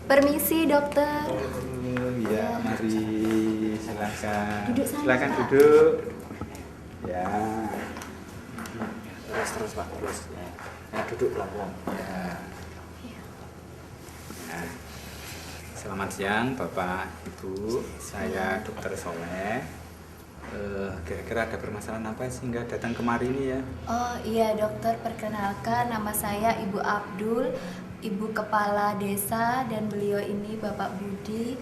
Permisi dokter. Oh ya, mari silakan. Duduk sana, Silakan Pak. duduk. Ya. Terus Pak, terus. Ya, duduk pelan-pelan. Ya. Nah, selamat siang Bapak Ibu. Saya Dokter Soleh. Kira-kira ada permasalahan apa sehingga datang kemari ini ya? Oh iya dokter, perkenalkan nama saya Ibu Abdul, Ibu Kepala Desa, dan beliau ini Bapak Budi,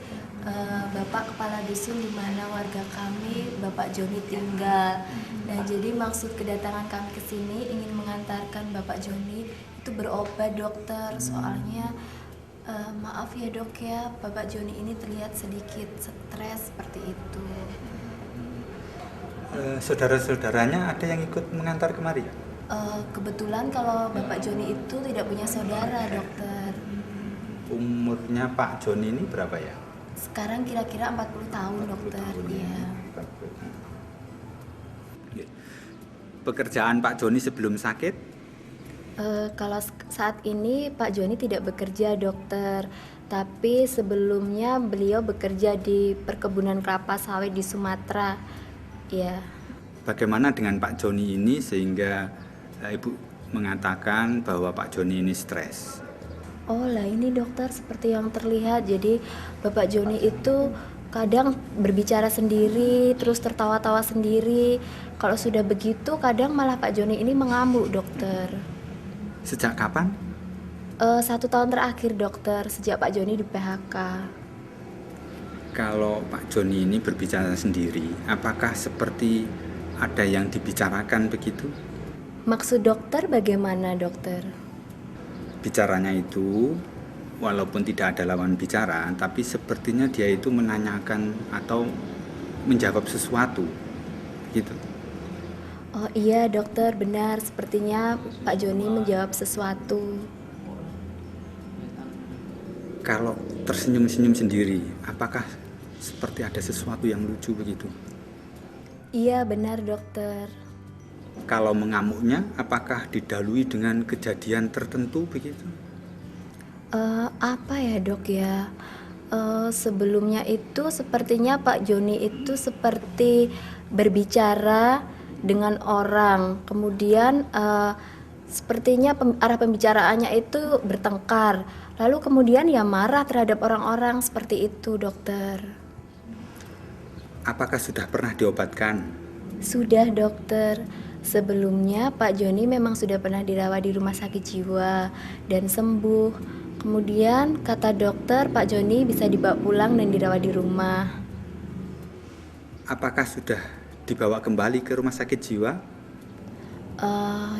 Bapak Kepala Dusun di mana warga kami Bapak Joni tinggal. Nah jadi maksud kedatangan kami ke sini ingin mengantarkan Bapak Joni itu berobat dokter. Soalnya maaf ya dok ya, Bapak Joni ini terlihat sedikit stres seperti itu. Saudara-saudaranya ada yang ikut mengantar kemari? Kebetulan kalau Bapak Joni itu tidak punya saudara, dokter. Umurnya Pak Joni ini berapa ya? Sekarang kira-kira 40 tahun, 40 dokter. tahun ya. Iya. Pekerjaan Pak Joni sebelum sakit? Kalau saat ini Pak Joni tidak bekerja, dokter. Tapi sebelumnya beliau bekerja di perkebunan kelapa sawit di Sumatera. Ya. Bagaimana dengan Pak Joni ini sehingga Ibu mengatakan bahwa Pak Joni ini stres? Oh lah ini dokter seperti yang terlihat. Jadi Bapak Joni itu kadang berbicara sendiri, terus tertawa-tawa sendiri. Kalau sudah begitu kadang malah Pak Joni ini mengamuk, dokter. Sejak kapan? 1 tahun terakhir, dokter, sejak Pak Joni di PHK. Kalau Pak Joni ini berbicara sendiri, apakah seperti ada yang dibicarakan begitu? Maksud dokter bagaimana, dokter? Bicaranya itu walaupun tidak ada lawan bicara, tapi sepertinya dia itu menanyakan atau menjawab sesuatu gitu. Oh iya, dokter, benar. Sepertinya Pak Joni menjawab sesuatu. Kalau tersenyum-senyum sendiri, apakah seperti ada sesuatu yang lucu begitu? Iya, benar, dokter. Kalau mengamuknya, apakah didahului dengan kejadian tertentu begitu? Apa ya, dok ya? Sebelumnya itu sepertinya Pak Joni itu seperti berbicara dengan orang. Kemudian sepertinya arah pembicaraannya itu bertengkar. Lalu kemudian ya marah terhadap orang-orang seperti itu, dokter. Apakah sudah pernah diobatkan? Sudah, dokter. Sebelumnya Pak Joni memang sudah pernah dirawat di rumah sakit jiwa dan sembuh. Kemudian kata dokter Pak Joni bisa dibawa pulang dan dirawat di rumah. Apakah sudah dibawa kembali ke rumah sakit jiwa?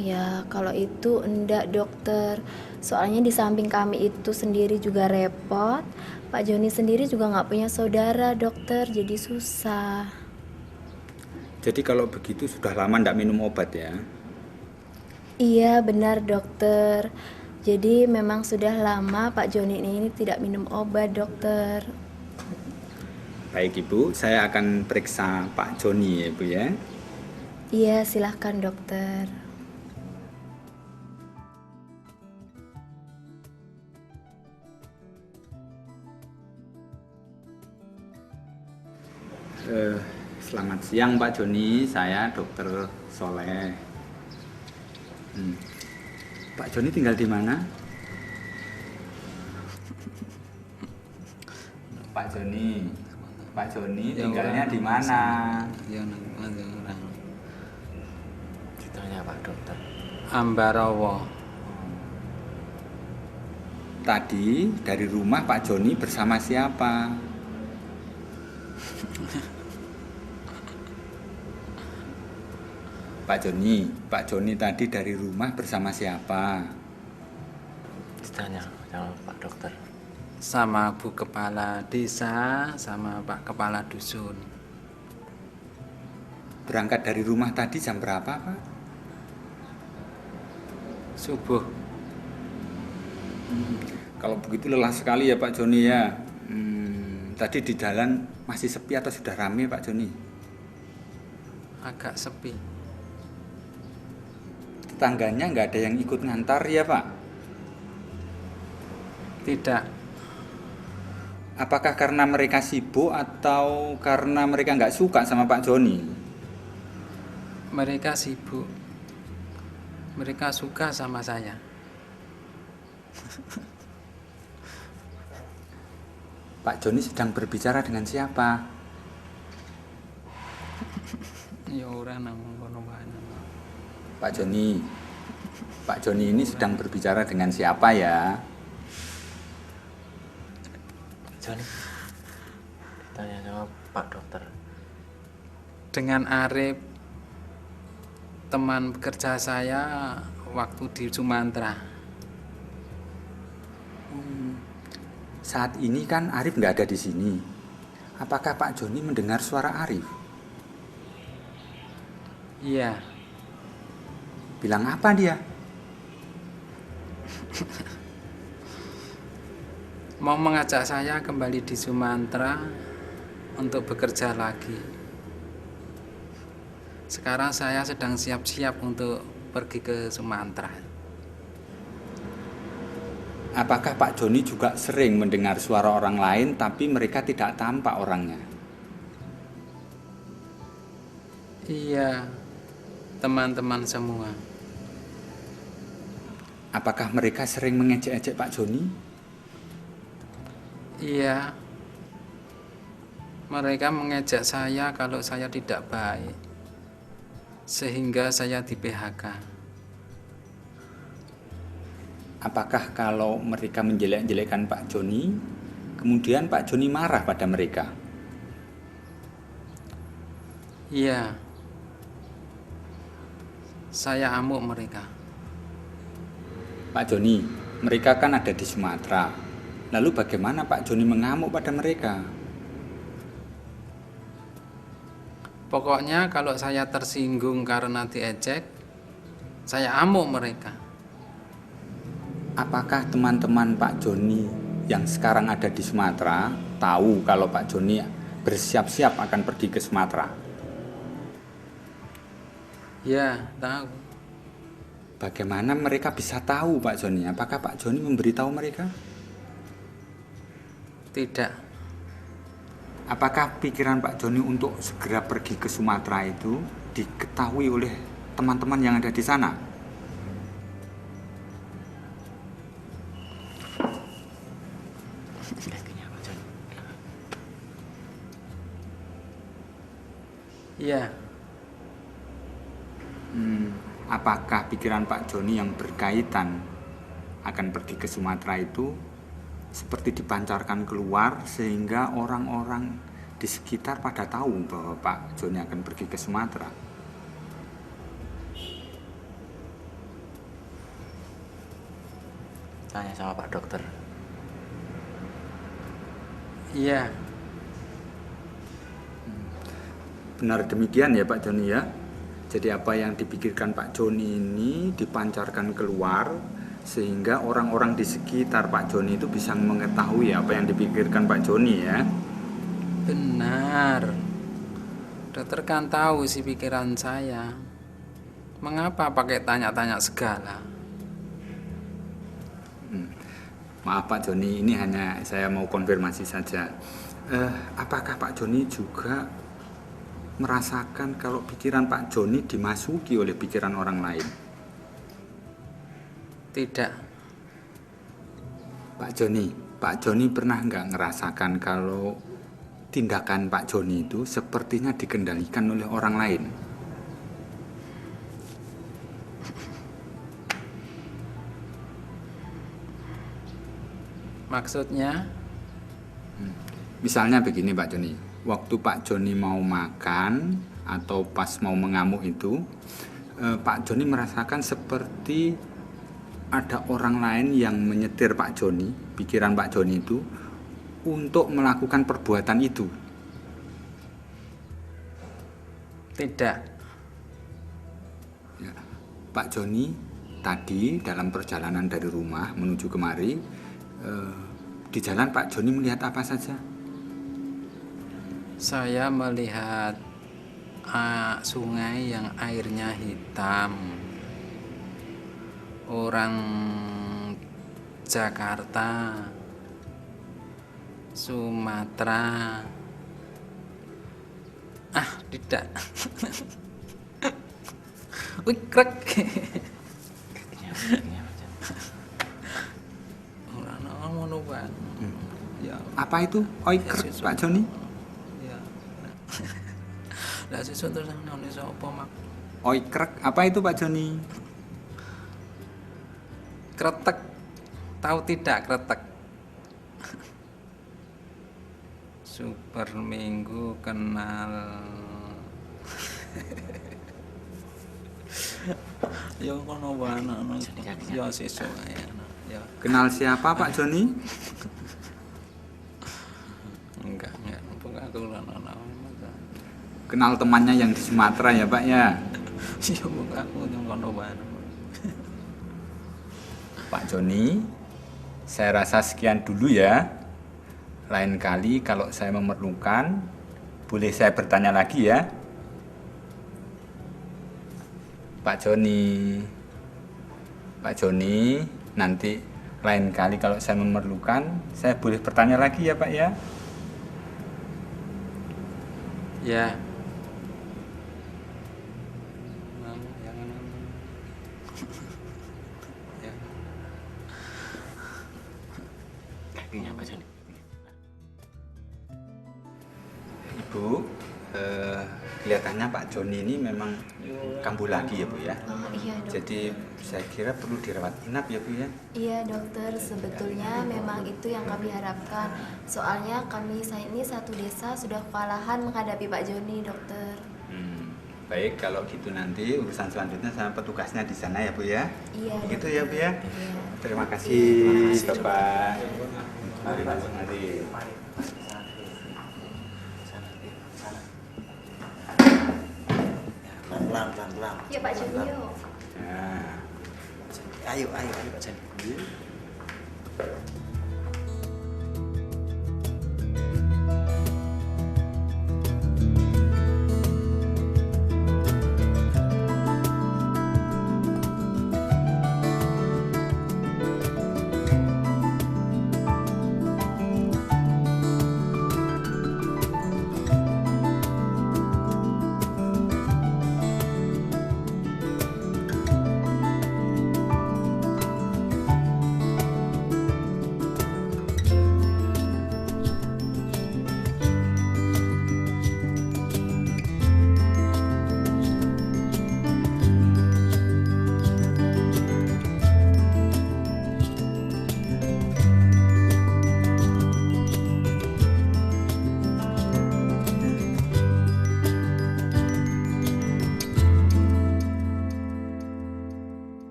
Ya kalau itu enggak, dokter. Soalnya di samping kami itu sendiri juga repot. Pak Joni sendiri juga nggak punya saudara, dokter, jadi susah. Jadi kalau begitu sudah lama tidak minum obat ya? Iya benar, dokter. Jadi memang sudah lama Pak Joni ini tidak minum obat, dokter. Baik Ibu, saya akan periksa Pak Joni ya Ibu ya. Iya, silahkan dokter. Selamat siang Pak Joni, saya Dokter Soleh. Pak Joni tinggal di mana? Pak Joni tinggalnya di mana? Ditanya Pak Dokter. Ambarawa. Tadi dari rumah Pak Joni bersama siapa? Pak Joni tadi dari rumah bersama siapa? Ditanya sama Pak Dokter. Sama Bu Kepala Desa, sama Pak Kepala Dusun. Berangkat dari rumah tadi jam berapa Pak? Subuh. Kalau begitu lelah sekali ya Pak Joni ya. Tadi di jalan masih sepi atau sudah ramai Pak Joni? Agak sepi. Tetangganya nggak ada yang ikut ngantar ya Pak? Tidak. Apakah karena mereka sibuk atau karena mereka nggak suka sama Pak Joni? Mereka sibuk. Mereka suka sama saya. Pak Joni sedang berbicara dengan siapa? Ya ora nang kono wae. Pak Joni ini sedang berbicara dengan siapa ya? Joni, ditanya sama Pak Dokter. Dengan Arif, teman kerja saya waktu di Sumatera. Saat ini kan Arif nggak ada di sini. Apakah Pak Joni mendengar suara Arif? Iya, Bilang apa dia? mau mengajak saya kembali di Sumatera untuk bekerja lagi. Sekarang saya sedang siap-siap untuk pergi ke Sumatera. Apakah Pak Joni juga sering mendengar suara orang lain tapi mereka tidak tampak orangnya? Iya, teman-teman semua. Apakah mereka sering mengejek-ejek Pak Joni? Iya, mereka mengejek saya kalau saya tidak baik, sehingga saya di PHK. Apakah kalau mereka menjelek-jelekkan Pak Joni, kemudian Pak Joni marah pada mereka? Iya, saya amuk mereka. Pak Joni, mereka kan ada di Sumatera. Lalu bagaimana Pak Joni mengamuk pada mereka? Pokoknya kalau saya tersinggung karena diejek, saya amuk mereka. Apakah teman-teman Pak Joni yang sekarang ada di Sumatera tahu kalau Pak Joni bersiap-siap akan pergi ke Sumatera? Ya, tahu. Bagaimana mereka bisa tahu Pak Joni? Apakah Pak Joni memberitahu mereka? Tidak. Apakah pikiran Pak Joni untuk segera pergi ke Sumatera itu diketahui oleh teman-teman yang ada di sana? Kakinya Pak Joni. Iya, Apakah pikiran Pak Joni yang berkaitan akan pergi ke Sumatera itu seperti dipancarkan keluar sehingga orang-orang di sekitar pada tahu bahwa Pak Joni akan pergi ke Sumatera? Tanya sama Pak Dokter. iya, Benar demikian ya Pak Joni ya. Jadi apa yang dipikirkan Pak Joni ini dipancarkan keluar sehingga orang-orang di sekitar Pak Joni itu bisa mengetahui apa yang dipikirkan Pak Joni ya. benar. Dokter kan tahu sih pikiran saya. Mengapa pakai tanya-tanya segala? Maaf Pak Joni, ini hanya saya mau konfirmasi saja. Apakah Pak Joni juga merasakan kalau pikiran Pak Joni dimasuki oleh pikiran orang lain? Tidak. Pak Joni pernah nggak ngerasakan kalau tindakan Pak Joni itu sepertinya dikendalikan oleh orang lain? Maksudnya? Misalnya begini Pak Joni, waktu Pak Joni mau makan atau pas mau mengamuk itu, Pak Joni merasakan seperti ada orang lain yang menyetir Pak Joni, pikiran Pak Joni itu untuk melakukan perbuatan itu. Tidak. Ya. Pak Joni tadi dalam perjalanan dari rumah menuju kemari, di jalan Pak Joni melihat apa saja? Saya melihat sungai yang airnya hitam. Orang Jakarta Sumatera. Ah, tidak. Wih, krek. Kakinya Pak Joni. Ora ono ngono, Pak. Ya, Apa itu oikrek, Pak Joni? ya. Lah sesuk terus nang sapa, Mak? Oikrek, apa itu Pak Joni? Kretek. Tahu tidak kretek? Super Minggu kenal. Ya kono wae ana. Ya sesuk ae. Ya. Kenal siapa Pak Joni? Enggak, bukan aku lan ana. Kenal temannya yang di Sumatera ya Pak ya? Ya bukan aku yang kono wae. Pak Joni, saya rasa sekian dulu ya. Lain kali kalau saya memerlukan, boleh saya bertanya lagi ya. Pak Joni, nanti lain kali kalau saya memerlukan, saya boleh bertanya lagi ya Pak ya. Ya. Ya. Kakinya Pak Joni. Ibu, kelihatannya Pak Joni ini memang kambuh lagi ya Bu ya. Iya dok. Jadi saya kira perlu dirawat inap ya Bu ya. Iya dokter, sebetulnya memang itu yang kami harapkan. Soalnya saya ini satu desa sudah kewalahan menghadapi Pak Joni dokter. Baik, kalau gitu nanti urusan selanjutnya sama petugasnya di sana ya Bu ya. Iya. Gitu dokter. ya Bu ya. Iya. Terima kasih Bapak. Mari. Pelan-pelan. Ya Pak Joni yuk. Nah. Ayo Pak Joni.